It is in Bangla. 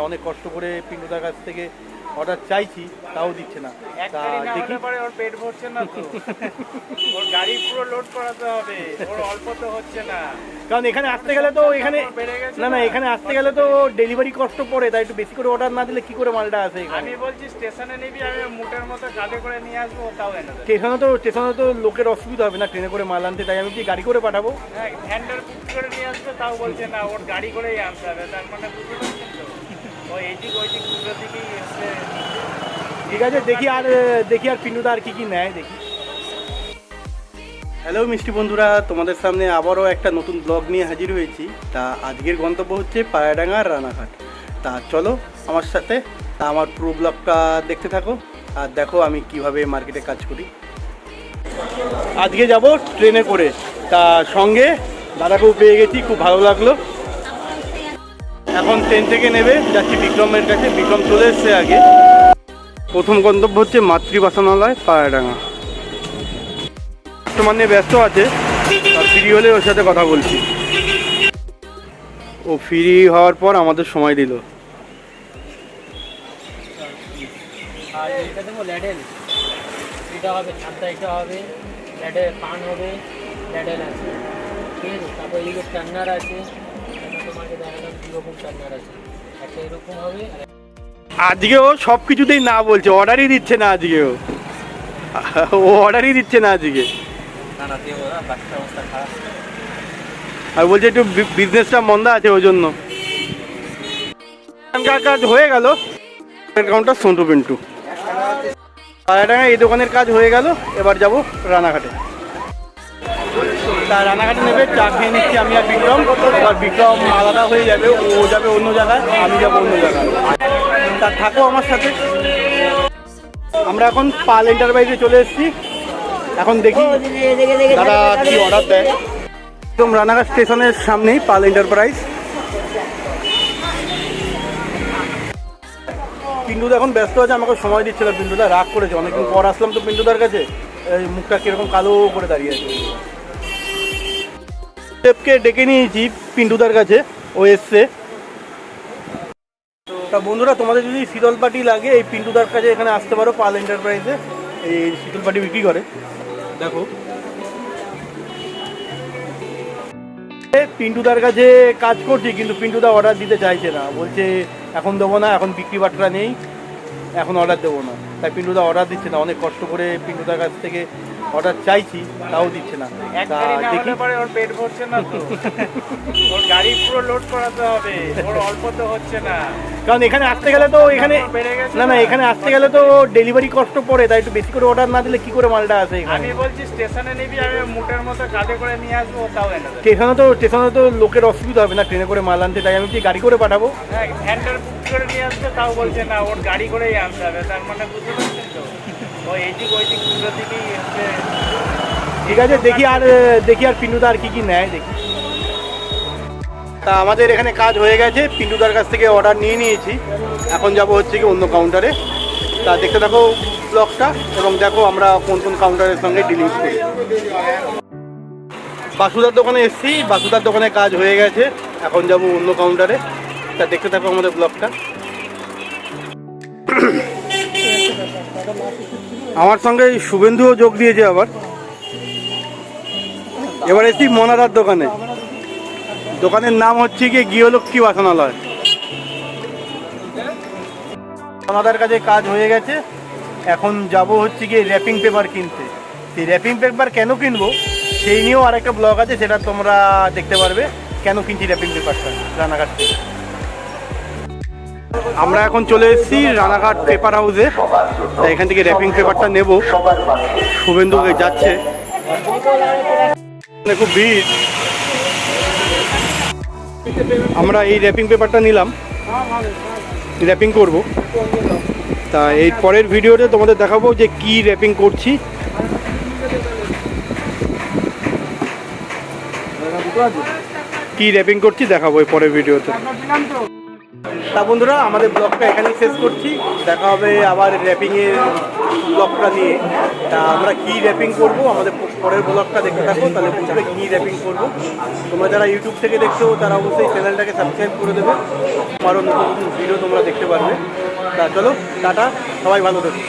অনেক কষ্ট করে পিন্টুদার কাছ থেকে অর্ডার চাইছি, তাও দিচ্ছে না। তা দেখি ওর পেট ভরছে না তো, ওর গাড়ি পুরো লোড করাতে হবে, ওর অল্প তো হচ্ছে না। কারণ এখানে আসতে গেলে তো এখানে না এখানে আসতে গেলে তো ডেলিভারি কষ্ট পড়ে, তাই একটু বেশি করে অর্ডার না দিলে কি করে মালটা আসে। আমি বলছি স্টেশনে নিবি, আমি মুটের মতো কাঁধে করে নিয়ে আসবো, তাও এনে দেবে। স্টেশনে তো লোকের অসুবিধা হবে না ট্রেনে করে মাল আনতে, তাই আমি কি গাড়ি করে পাঠাবো। হ্যাঁ, হ্যান্ডেল বুক করে নিয়ে আসবে, তাও বলছে না ওর গাড়ি করেই আনতে হবে। তার মানে বুঝতে পারছেন তো, ওই এইদিক ওইদিক দুটো দিকেই এসছে। ঠিক আছে, দেখি আর পিন্টুদা আর কি নেয় দেখি। হ্যালো মিষ্টি বন্ধুরা, তোমাদের সামনে আবারও একটা নতুন ব্লগ নিয়ে হাজির হয়েছি। তা আজকের গন্তব্য হচ্ছে পায়রাডাঙ্গা আর রানাঘাট। তা চলো আমার সাথে, তা আমার পুরো ব্লগটা দেখতে থাকো আর দেখো আমি কিভাবে মার্কেটে কাজ করি। আজকে যাব ট্রেনে করে, তা সঙ্গে দাদাকেও পেয়ে গেছি, খুব ভালো লাগলো। এখন ট্রেন থেকে নেবে যাচ্ছি বিক্রমের কাছে, বিক্রম চলে এসছে আগে। প্রথম গন্তব্য হচ্ছে মাতৃবাসনালয় পায়রাডাঙ্গা। বর্তমান নিয়ে ব্যস্ত আছে, আর ফ্রি হলে ওর সাথে কথা বলছি। ও ফ্রি হওয়ার পর আমাদের সময় দিল। আর এটা দেবো ল্যাডেল, এটা হবে ছাদটা, এটা হবে ল্যাডেল, পান হবে, ল্যাডেল আছে, ঠিক আছে। তারপর এদিকে টার্নার আছে, তোমাকে দেখালাম কীরকম টার্নার আছে, একটা এরকম হবে। আজকেও সব কিছুতেই না বলছে, অর্ডারই দিচ্ছে না আজকেও, ও অর্ডারই দিচ্ছে না আজকে। আর বলছে একটু বিজনেসটা মন্দা আছে ওই জন্য। কাজ হয়ে গেল, কাউন্টার সন্টু পিন্টু পায়রাডাঙ্গা এই দোকানের কাজ হয়ে গেল। এবার যাব রানাঘাটে। তা রানাঘাটে নেবে চা খেয়ে নিচ্ছি আমি আর বিক্রম। এবার বিক্রম আলাদা হয়ে যাবে, ও যাবে অন্য জায়গায়, আমি যাবো অন্য জায়গায়। তা থাকো আমার সাথে। আমরা এখন পাল এন্টারপ্রাইজে চলে এসেছি। এখন দেখি দাদা কি অর্ডার দেয়। একদম রানাঘাট স্টেশনের সামনেই পাল এন্টারপ্রাইজ। পিন্টুদা এখন ব্যস্ত আছে, আমাকে সময় দিচ্ছে না। পিন্টুদা রাগ করেছে, অনেকদিন পর আসলাম তো পিন্টুদার কাছে, এই মুখটা কিরকম কালো করে দাঁড়িয়ে আছে। দেবকে ডেকে নিয়েছি পিন্টুদার কাছে, ও এসছে। তা বন্ধুরা, তোমাদের যদি শীতল পাটি লাগে এই পিন্টুদার কাছে এখানে আসতে পারো, পাল এন্টারপ্রাইজে এই শীতল পাটি বিক্রি করে। দেখো পিন্টুদার কাছে কাজ করছি, কিন্তু পিন্টুদা অর্ডার দিতে চাইছে না, বলছে এখন দেবো না, এখন বিক্রি বাট্টা নেই, এখন অর্ডার দেবো না। তাই পিন্টুদা অর্ডার দিচ্ছে না। অনেক কষ্ট করে পিন্টুদার কাছ থেকে অর্ডার চাইছি, তাও দিচ্ছে না। দেখি ওর পেট ভরছে না তো, ওর গাড়ি পুরো লোড করাতে হবে, ওর অল্প তো হচ্ছে না। কারণ এখানে আসতে গেলে তো এখানে আসতে গেলে তো ডেলিভারি কষ্ট পড়ে, তাই একটু বেশি করে অর্ডার না দিলে কি করে মালটা আসে। আমি বলছি স্টেশনে নিবি, আমি মুটের মতো কাঁধে করে নিয়ে আসবো, তাও এনে দেবে। স্টেশনে তো লোকের অসুবিধা হবে না ট্রেনে করে মাল আনতে, তাই আমি কি গাড়ি করে পাঠাবো। হ্যাঁ, হ্যান্ডেল বুক করে নিয়ে আসবে, তাও বলছে না ওর গাড়ি করেই আনতে হবে। তার মানে বুঝতে পারছেন তো, ওই এইদিক ওইদিক দুটো দিকেই এসছে। ঠিক আছে, দেখি আর পিন্টুদা আর কি নেয় দেখি। তা আমাদের এখানে কাজ হয়ে গেছে, পিন্টুদার কাছ থেকে অর্ডার নিয়ে নিয়েছি। এখন যাব হচ্ছে কি অন্য কাউন্টারে। তা দেখতে থাকো ব্লগটা এবং দেখো আমরা কোন কোন কাউন্টারের সঙ্গে ডিলিংস করি। বাসুদার দোকানে এসেছি, বাসুদার দোকানে কাজ হয়ে গেছে, এখন যাব অন্য কাউন্টারে। তা দেখতে থাকো আমাদের ব্লগটা। আমার সঙ্গে শুভেন্দুও যোগ দিয়েছে আবার। এবার এসেছি মনাদার দোকানে। দোকানের নাম হচ্ছে গিয়ে গৃহলক্ষ্মী বাসনালয়। মনাদার কাছে কাজ হয়ে গেছে, এখন যাব হচ্ছে গিয়ে র্যাপিং পেপার কিনতে। সেই র্যাপিং পেপার কেন কিনবো সেই নিয়েও আরেকটা ব্লগ আছে, সেটা তোমরা দেখতে পারবে কেন কিনছি র্যাপিং পেপারটা রানাঘাট থেকে। আমরা এখন চলে এসেছি রানাঘাট পেপার হাউসে, তাই এখান থেকে র্যাপিং পেপারটা নেব। শুভেন্দু যাচ্ছে, খুব ভিড়। আমরা এই র্যাপিং পেপারটা নিলাম, র্যাপিং করব। তা এই পরের ভিডিওতে তোমাদের দেখাবো যে কি র্যাপিং করছি। কি র্যাপিং করছি দেখাবো এই পরের ভিডিওতে। তা বন্ধুরা আমাদের ব্লগটা এখানেই শেষ করছি, দেখা হবে আবার র্যাপিংয়ের ব্লগটা নিয়ে। তা আমরা কী র্যাপিং করবো আমাদের পরের ব্লগটা দেখতে থাকো, তাহলে বুঝবে কী র্যাপিং করবো। তোমরা যারা ইউটিউব থেকে দেখছো তারা অবশ্যই চ্যানেলটাকে সাবস্ক্রাইব করে দেবে, আরও নতুন নতুন ভিডিও তোমরা দেখতে পারবে। তা চলো টাটা, সবাই ভালো থেকো।